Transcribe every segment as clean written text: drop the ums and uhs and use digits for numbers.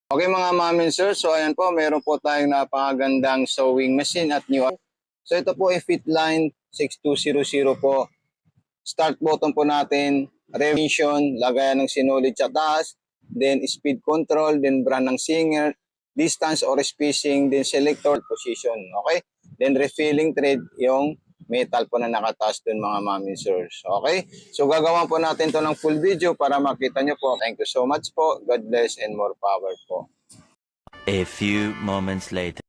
Okay mga ma'am and sir, so ayan po, meron po tayong napakagandang sewing machine at new. So ito po ay Fitline 6200 po. Start button po natin, revision, lagayan ng sinulid sa taas, then speed control, then brand ng singer, distance or spacing, then selector position, okay? Then refilling thread, yung metal po na nakataas dun mga mami sirs, okay? So gagawa po natin to ng full video para makita nyo po. Thank you so much po. God bless and more power po. A few moments later.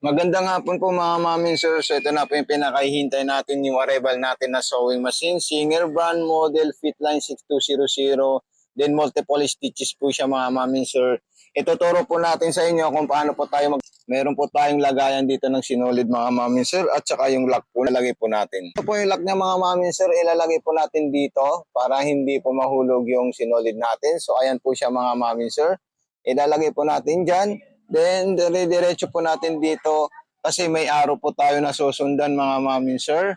Magandang hapon po mga mami sir. So ito na po yung pinakahihintay natin yung arrival natin na sewing machine. Singer brand model Fitline 6200. Then multiple stitches po siya mga mami sir. Ituturo po natin sa inyo kung paano po tayo meron po tayong lagayan dito ng sinulid mga mami sir at saka yung lock po nalagay po natin. Ito po yung lock niya mga mami sir. Ilalagay po natin dito para hindi po mahulog yung sinulid natin. So ayan po siya mga mami sir. Ilalagay po natin dyan. Then, dire-diretso po natin dito kasi may arrow po tayo na susundan mga mami sir.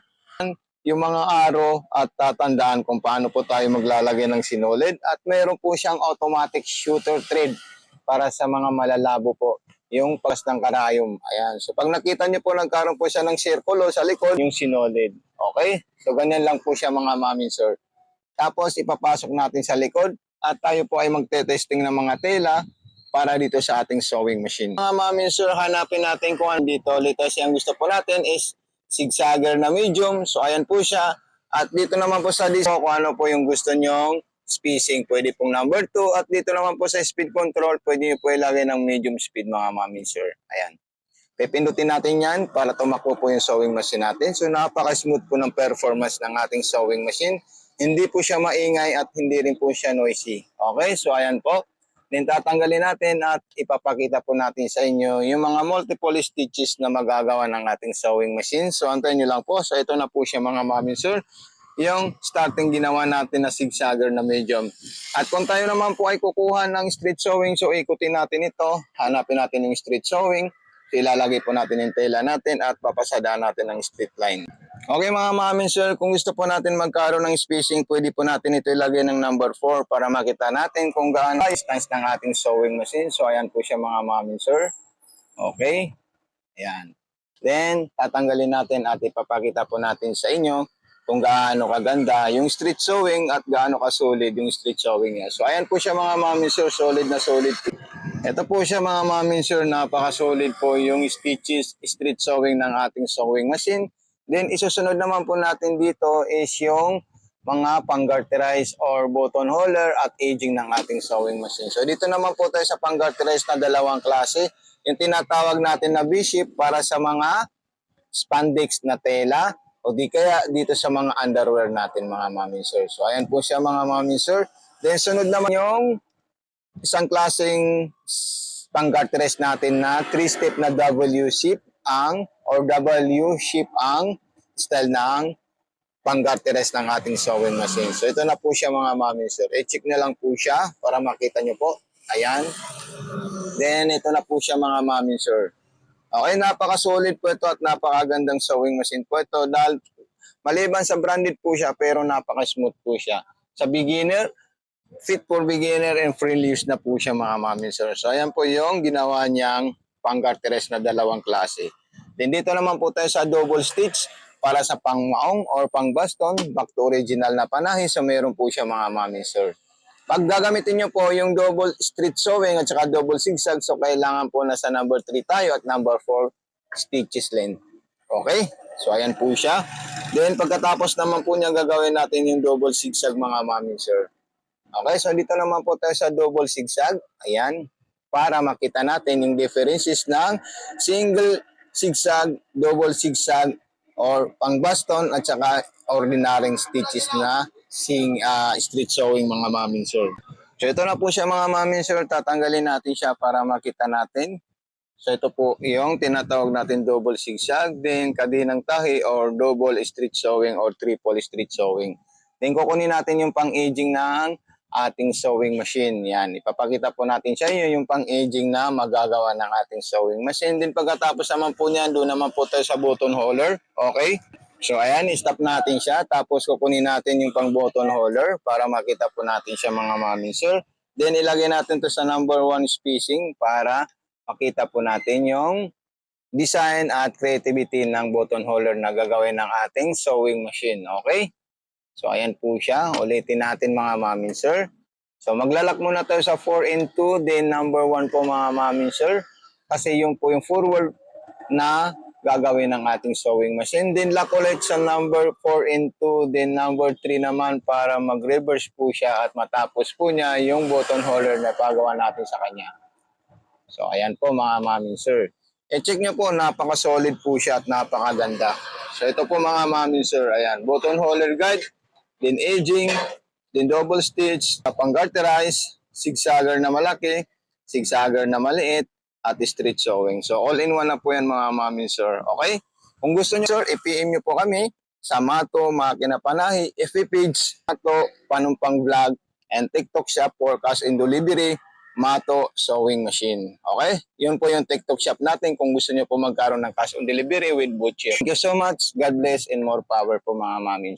Yung mga arrow at tatandaan kung paano po tayo maglalagay ng sinulid. At meron po siyang automatic shooter thread para sa mga malalabo po. Yung pas ng karayom. Ayan. So, pag nakita niyo po, nagkaroon po siya ng sirkulo sa likod, yung sinulid. Okay? So, ganyan lang po siya mga mami sir. Tapos, ipapasok natin sa likod at tayo po ay magte-testing ng mga tela para dito sa ating sewing machine. Mga mami sir, hanapin natin kung ano dito. Latest ang gusto po natin is zigzagger na medium. So ayan po siya. At dito naman po sa display kung ano po yung gusto nyong spacing. Pwede pong number 2. At dito naman po sa speed control, pwede nyo po ilagay ng medium speed mga mami sir. Ayan. Pipindutin natin yan para tumakbo po yung sewing machine natin. So napaka-smooth po ng performance ng ating sewing machine. Hindi po siya maingay at hindi rin po siya noisy. Okay, so ayan po. Then tatanggalin natin at ipapakita po natin sa inyo yung mga multiple stitches na magagawa ng ating sewing machine. So antayin nyo lang po. So ito na po siya mga mami sir. Yung starting ginawa natin na zigzagger na medium. At kung tayo naman po ay kukuha ng straight sewing, so ikutin natin ito. Hanapin natin yung straight sewing. So ilalagay po natin yung tela natin at papasadaan natin ng straight line. Okay mga mami sir, kung gusto po natin magkaroon ng spacing, pwede po natin ito ilagay ng number 4 para makita natin kung gaano distance ng ating sewing machine. So ayan po siya mga mami sir. Okay. Ayan. Then tatanggalin natin at ipapakita po natin sa inyo kung gaano kaganda yung street sewing at gaano kasolid yung street sewing niya. So ayan po siya mga mami sir, solid na solid. Ito po siya mga mami sir, napaka-solid po yung stitches, street sewing ng ating sewing machine. Then isusunod naman po natin dito is yung mga pang-garterize or button holder at aging ng ating sewing machine. So dito naman po tayo sa pang-garterize na dalawang klase. Yung tinatawag natin na V-shape para sa mga spandex na tela o di kaya dito sa mga underwear natin mga mami sir. So ayan po siya mga mami sir. Then sunod naman yung isang klaseng pang-garterize natin na 3-step na W-shape ang or W-shape ang style ng pang-garterize ng ating sewing machine. So ito na po siya mga mami sir. I-check na lang po siya para makita nyo po. Ayan. Then ito na po siya mga mami sir. Okay, napaka-solid po ito at napakagandang sewing machine po ito dahil maliban sa branded po siya pero napaka-smooth po siya. Sa beginner, fit for beginner and free use na po siya mga mami sir. So ayan po yung ginawa niyang pang-garterize na dalawang klase. Then dito naman po tayo sa double stitch para sa pang-maong or pang-baston, back to original na panahe. So meron po siya mga mami sir. Pag gagamitin nyo po yung double street sewing at saka double zigzag, so kailangan po nasa number 3 tayo at number 4 stitches length. Okay? So ayan po siya. Then pagkatapos naman po niya gagawin natin yung double zigzag mga mami sir. Okay, so dito naman po tayo sa double zigzag. Ayan. Para makita natin yung differences ng single zigzag, double zigzag, or pang baston at saka ordinary stitches na street sewing mga mami sir. So ito na po siya mga mami sir. Tatanggalin natin siya para makita natin. So ito po yung tinatawag natin double zigzag, then kadinang tahi or double street sewing or triple street sewing. Then kukunin natin yung pang-aging ng ating sewing machine. Yan, ipapakita po natin sa inyo yung pang-aging na magagawa ng ating sewing machine. Then pagkatapos naman po niyan, doon naman po tayo sa button holder. Okay? So ayan, stop natin siya. Tapos kukunin natin yung pang button holder para makita po natin siya mga mami sir. Then ilagay natin to sa number 1 spacing para makita po natin yung design at creativity ng button holder na gagawin ng ating sewing machine. Okay? So, ayan po siya. Ulitin natin mga mamin sir. So, maglalak muna tayo sa 4 and 2. Then, number 1 po mga mamin sir. Kasi yung po yung forward na gagawin ng ating sewing machine. Then, lock ulit sa number 4 and 2. Then, number 3 naman para mag-reverse po siya at matapos po niya yung button holder na pagawa natin sa kanya. So, ayan po mga mamin sir. E-check nyo po, napaka-solid po siya at napakaganda. So, ito po mga mamin sir. Ayan, button holder guide. Then edging, then double stitch, pang-garterize, zigzagger na malaki, zigzagger na maliit, at straight sewing. So all-in-one na po yan mga mami sir. Okay? Kung gusto niyo sir, i-PM niyo po kami sa Mato Makina Panahi, FB page, Mato Panumpang Vlog, and TikTok shop for cash and delivery, Mato Sewing Machine. Okay? Yun po yung TikTok shop natin kung gusto niyo po magkaroon ng cash on delivery with butcher. Thank you so much. God bless and more power po mga mami.